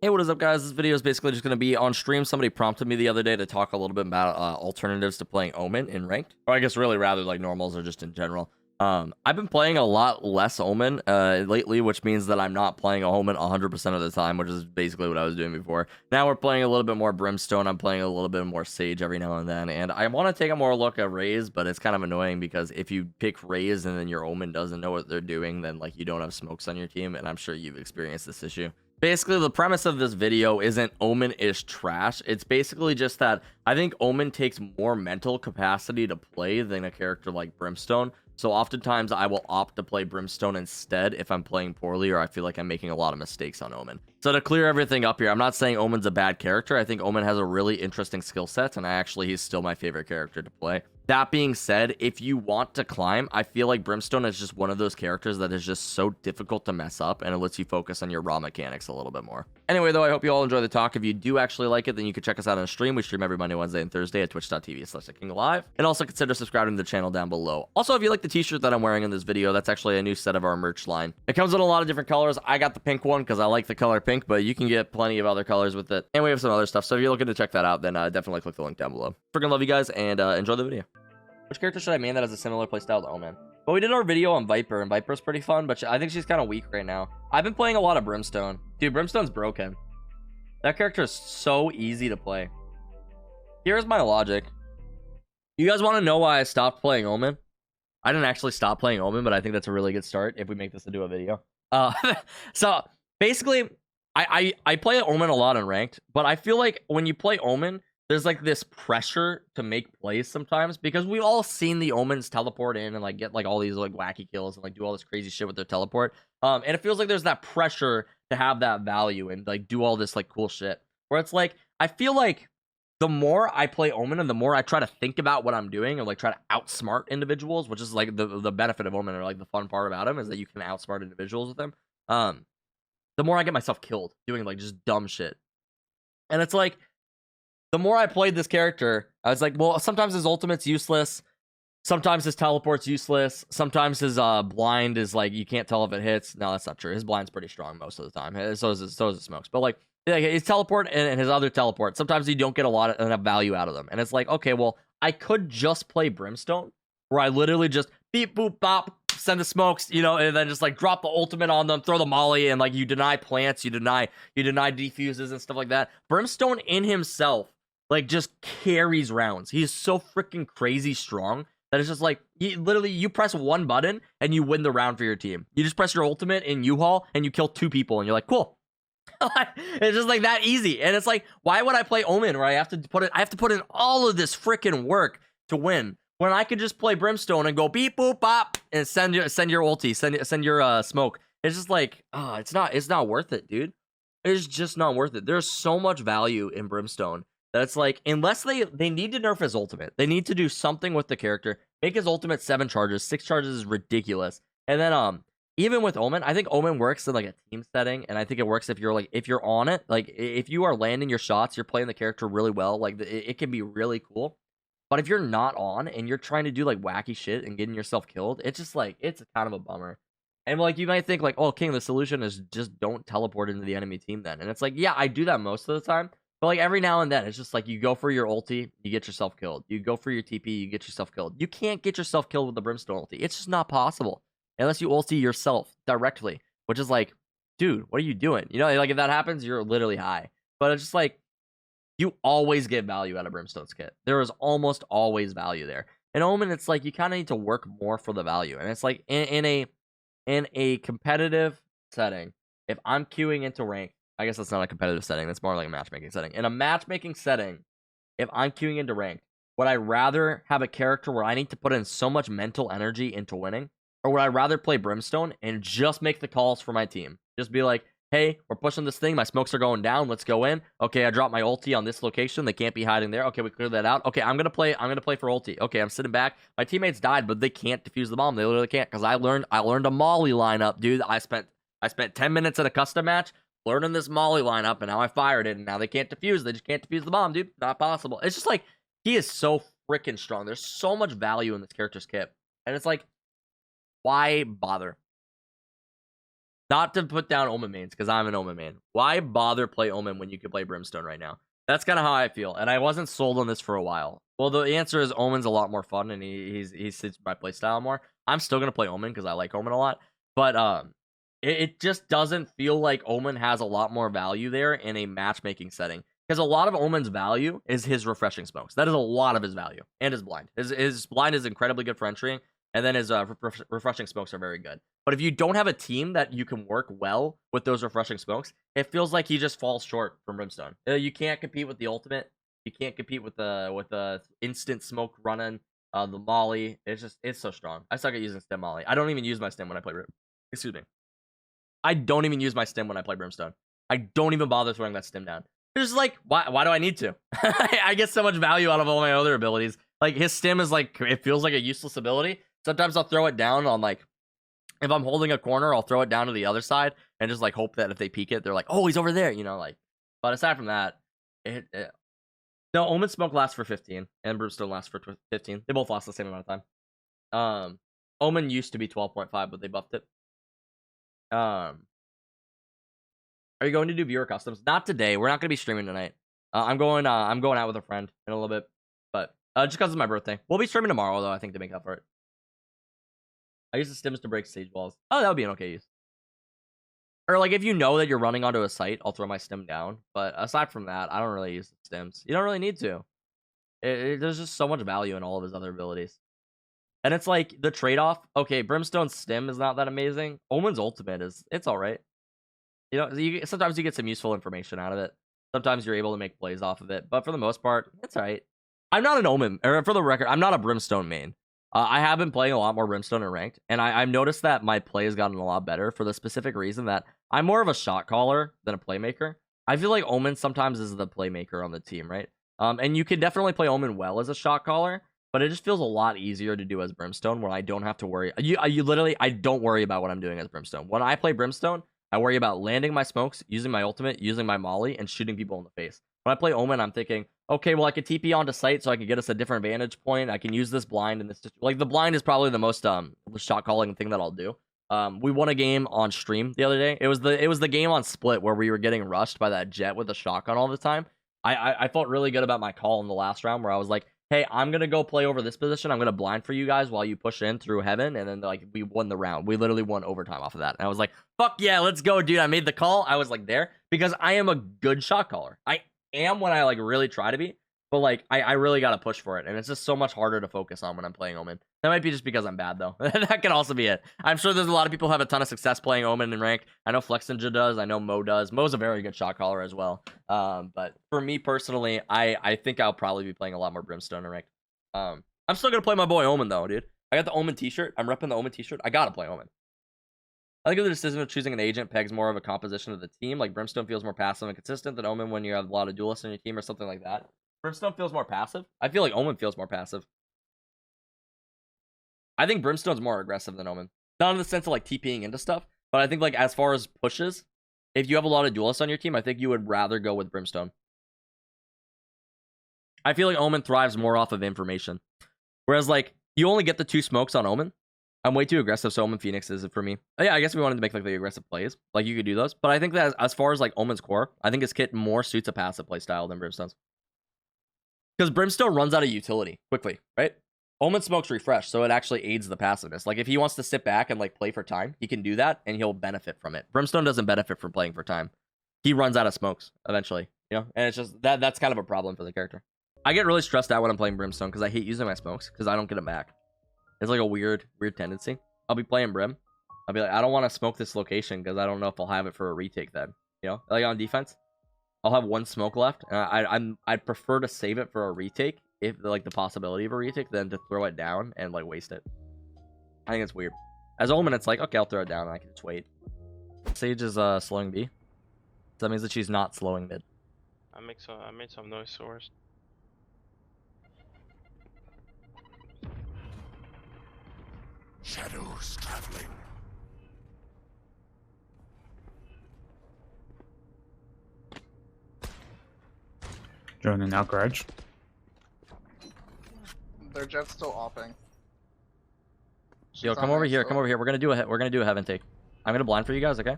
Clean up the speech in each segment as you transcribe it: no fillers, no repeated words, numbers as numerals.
Hey, what is up, guys? This video is basically just going to be on stream. Somebody prompted me the other day to talk a little bit about alternatives to playing Omen in ranked, or I guess really rather like normals or just in general. I've been playing a lot less Omen lately, which means that I'm not playing Omen 100% of the time, which is basically what I was doing before. Now we're playing a little bit more Brimstone. I'm playing a little bit more Sage every now and then, and I want to take a more look at Raze, but it's kind of annoying because if you pick Raze and then your Omen doesn't know what they're doing, then like you don't have smokes on your team, and I'm sure you've experienced this issue. Basically, the premise of this video isn't Omen is trash. It's basically just that I think Omen takes more mental capacity to play than a character like Brimstone. So oftentimes I will opt to play Brimstone instead if I'm playing poorly or I feel like I'm making a lot of mistakes on Omen. So to clear everything up here, I'm not saying Omen's a bad character. I think Omen has a really interesting skill set, and he's still my favorite character to play. That being said, if you want to climb, I feel like Brimstone is just one of those characters that is just so difficult to mess up, and it lets you focus on your raw mechanics a little bit more. Anyway, though, I hope you all enjoy the talk. If you do actually like it, then you can check us out on stream. We stream every Monday, Wednesday, and Thursday at twitch.tv/KingLive. And also consider subscribing to the channel down below. Also, if you like the t-shirt that I'm wearing in this video, that's actually a new set of our merch line. It comes in a lot of different colors. I got the pink one because I like the color pink, but you can get plenty of other colors with it. And we have some other stuff. So if you're looking to check that out, then definitely click the link down below. Freaking love you guys, and enjoy the video. Which character should I main that has a similar playstyle to Omen? Well, we did our video on Viper, and Viper's pretty fun, but I think she's kind of weak right now. I've been playing a lot of Brimstone. Dude, Brimstone's broken. That character is so easy to play. Here's my logic. You guys want to know why I stopped playing Omen? I didn't actually stop playing Omen, but I think that's a really good start if we make this into a video. So, basically, I play Omen a lot in ranked, but I feel like when you play Omen, there's like this pressure to make plays sometimes because we've all seen the Omens teleport in and like get like all these like wacky kills and like do all this crazy shit with their teleport. And it feels like there's that pressure to have that value and like do all this like cool shit. Where it's like I feel like the more I play Omen and the more I try to think about what I'm doing and like try to outsmart individuals, which is like the benefit of Omen or like the fun part about him is that you can outsmart individuals with him. The more I get myself killed doing like just dumb shit. And it's like the more I played this character, I was like, well, sometimes his ultimate's useless. Sometimes his teleport's useless. Sometimes his blind is like, you can't tell if it hits. No, that's not true. His blind's pretty strong most of the time. So is his smokes. But like his teleport and his other teleport, sometimes you don't get enough value out of them. And it's like, okay, well, I could just play Brimstone where I literally just beep, boop, bop, send the smokes, you know, and then just like drop the ultimate on them, throw the molly, and like you deny plants, you deny defuses and stuff like that. Brimstone in himself like just carries rounds. He's so freaking crazy strong that it's just like you press one button and you win the round for your team. You just press your ultimate in U-Haul and you kill two people and you're like, cool. It's just like that easy. And it's like, why would I play Omen where I have to put in all of this freaking work to win when I could just play Brimstone and go beep boop bop and send your ulti, send your smoke. It's just like, it's not worth it, dude. It's just not worth it. There's so much value in Brimstone. That's like, unless they need to nerf his ultimate. They need to do something with the character. Make his ultimate 7 charges. 6 charges is ridiculous. And then even with Omen, I think Omen works in like a team setting, and I think it works if you're on it. Like if you are landing your shots, you're playing the character really well. Like it can be really cool. But if you're not on and you're trying to do like wacky shit and getting yourself killed, it's just like it's kind of a bummer. And like you might think like, oh, King, the solution is just don't teleport into the enemy team then. And it's like, yeah, I do that most of the time. But like every now and then, it's just like you go for your ulti, you get yourself killed. You go for your TP, you get yourself killed. You can't get yourself killed with the Brimstone ulti. It's just not possible unless you ulti yourself directly, which is like, dude, what are you doing? You know, like if that happens, you're literally high. But it's just like you always get value out of Brimstone's kit. There is almost always value there. And Omen, it's like you kind of need to work more for the value. And it's like in a competitive setting, if I'm queuing into rank. I guess that's not a competitive setting. That's more like a matchmaking setting. In a matchmaking setting, if I'm queuing into ranked, would I rather have a character where I need to put in so much mental energy into winning? Or would I rather play Brimstone and just make the calls for my team? Just be like, hey, we're pushing this thing. My smokes are going down. Let's go in. Okay, I dropped my ulti on this location. They can't be hiding there. Okay, we cleared that out. Okay, I'm gonna play for ulti. Okay, I'm sitting back. My teammates died, but they can't defuse the bomb. They literally can't because I learned a molly lineup, dude. I spent 10 minutes at a custom match learning this molly lineup, and now I fired it, and now they can't defuse. They just can't defuse the bomb, dude. Not possible. It's just like, he is so freaking strong. There's so much value in this character's kit. And it's like, why bother? Not to put down Omen mains, because I'm an Omen main. Why bother play Omen when you could play Brimstone right now? That's kind of how I feel, and I wasn't sold on this for a while. Well, the answer is Omen's a lot more fun, and he suits my playstyle more. I'm still gonna play Omen because I like Omen a lot, but it just doesn't feel like Omen has a lot more value there in a matchmaking setting. Because a lot of Omen's value is his refreshing smokes. That is a lot of his value, and his blind. His blind is incredibly good for entering, and then his refreshing smokes are very good. But if you don't have a team that you can work well with those refreshing smokes, it feels like he just falls short from Brimstone. You can't compete with the ultimate. You can't compete with the instant smoke running, the molly. It's so strong. I suck at using stem molly. I don't even use my stem when I play. Excuse me. I don't even use my stem when I play Brimstone. I don't even bother throwing that stem down. It's just like, why do I need to? I get so much value out of all my other abilities. Like, his stem is like, it feels like a useless ability. Sometimes I'll throw it down on, like, if I'm holding a corner, I'll throw it down to the other side and just, like, hope that if they peek it, they're like, oh, he's over there, you know, like. But aside from that, no, Omen Smoke lasts for 15, and Brimstone lasts for 15. They both last the same amount of time. Omen used to be 12.5, but they buffed it. Are you going to do viewer customs? Not today. We're not going to be streaming tonight. I'm going out with a friend in a little bit, but just because it's my birthday. We'll be streaming tomorrow though, I think, to make up for it. I use the stims to break stage walls. Oh, that would be an okay use. Or like if you know that you're running onto a site, I'll throw my stim down. But aside from that, I don't really use the stims. You don't really need to. There's just so much value in all of his other abilities. And it's like the trade-off. Okay, Brimstone's stim is not that amazing. Omen's ultimate it's all right. You know, sometimes you get some useful information out of it. Sometimes you're able to make plays off of it. But for the most part, it's all right. I'm not an Omen, or for the record, I'm not a Brimstone main. I have been playing a lot more Brimstone in ranked, and I've noticed that my play has gotten a lot better for the specific reason that I'm more of a shot caller than a playmaker. I feel like Omen sometimes is the playmaker on the team, right? And you can definitely play Omen well as a shot caller, but it just feels a lot easier to do as Brimstone when I don't have to worry. You literally, I don't worry about what I'm doing as Brimstone. When I play Brimstone, I worry about landing my smokes, using my ultimate, using my molly, and shooting people in the face. When I play Omen, I'm thinking, okay, well, I could TP onto site so I can get us a different vantage point. I can use this blind, and this like the blind is probably the most shot calling thing that I'll do. We won a game on stream the other day. It was the game on Split where we were getting rushed by that jet with the shotgun all the time. I felt really good about my call in the last round where I was like, hey, I'm gonna go play over this position. I'm gonna blind for you guys while you push in through heaven, and then like we won the round. We literally won overtime off of that. And I was like, fuck yeah, let's go, dude. I made the call. I was like there because I am a good shot caller. I am when I like really try to be, but like I really gotta push for it, and it's just so much harder to focus on when I'm playing Omen. That might be just because I'm bad though. That can also be it. I'm sure there's a lot of people who have a ton of success playing Omen in ranked. I know Flex Ninja does. I know Mo does. Mo's a very good shot caller as well. But for me personally, I think I'll probably be playing a lot more Brimstone in ranked. I'm still gonna play my boy Omen though, dude. I got the Omen t-shirt. I'm repping the Omen t-shirt. I gotta play Omen. I think the decision of choosing an agent pegs more of a composition of the team. Like Brimstone feels more passive and consistent than Omen when you have a lot of duelists in your team or something like that. Brimstone feels more passive. I feel like Omen feels more passive. I think Brimstone's more aggressive than Omen. Not in the sense of like TPing into stuff, but I think like as far as pushes, if you have a lot of duelists on your team, I think you would rather go with Brimstone. I feel like Omen thrives more off of information. Whereas, like, you only get the 2 smokes on Omen. I'm way too aggressive, so Omen Phoenix is it for me. Yeah, I guess we wanted to make, like, the aggressive plays. Like, you could do those. But I think that as far as, like, Omen's core, I think his kit more suits a passive play style than Brimstone's. Because Brimstone runs out of utility quickly, right? Omen smokes refresh, so it actually aids the passiveness. Like, if he wants to sit back and, like, play for time, he can do that, and he'll benefit from it. Brimstone doesn't benefit from playing for time. He runs out of smokes, eventually, you know? And it's just, that's kind of a problem for the character. I get really stressed out when I'm playing Brimstone because I hate using my smokes because I don't get them back. It's like a weird tendency. I'll be playing Brim. I'll be like, I don't want to smoke this location because I don't know if I'll have it for a retake then. You know, like on defense, I'll have 1 smoke left, and I'd prefer to save it for a retake if like the possibility of a retake than to throw it down and like waste it. I think it's weird. As Omen, it's like, okay, I'll throw it down and I can just wait. Sage is slowing B. So that means that she's not slowing mid. I made some noise source. Shadows traveling. Joining out garage. Their jet's still opping. Yo, come over here. Come over here. We're gonna do a heaven take. I'm gonna blind for you guys, okay?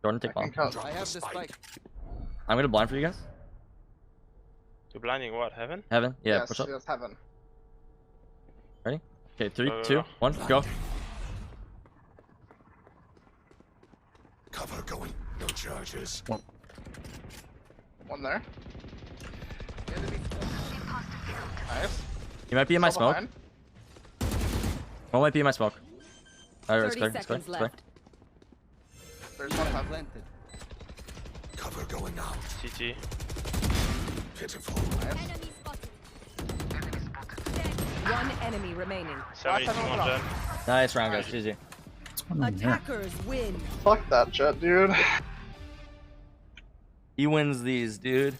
Jordan, take I can bomb. cut. I have the spike. I'm gonna blind for you guys. You blinding what? Heaven? Heaven, yeah, Yes, push up. yes, heaven. Ready? Okay, 3, Go, go, 2, go. 1, go. Cover going. No charges. One there. Nice. You might be in my Still smoke. behind. One might be in my smoke. Alright, 30 it's clear, it's clear, seconds it's clear. left. There's one heaven. Planted. Cover going out. CT. Pitiful. Enemy spotted. One enemy remaining. 72 heaven on went Jen. Nice round, guys. GG. What's going on here? Attackers win. Fuck that jet, dude. He wins these, dude.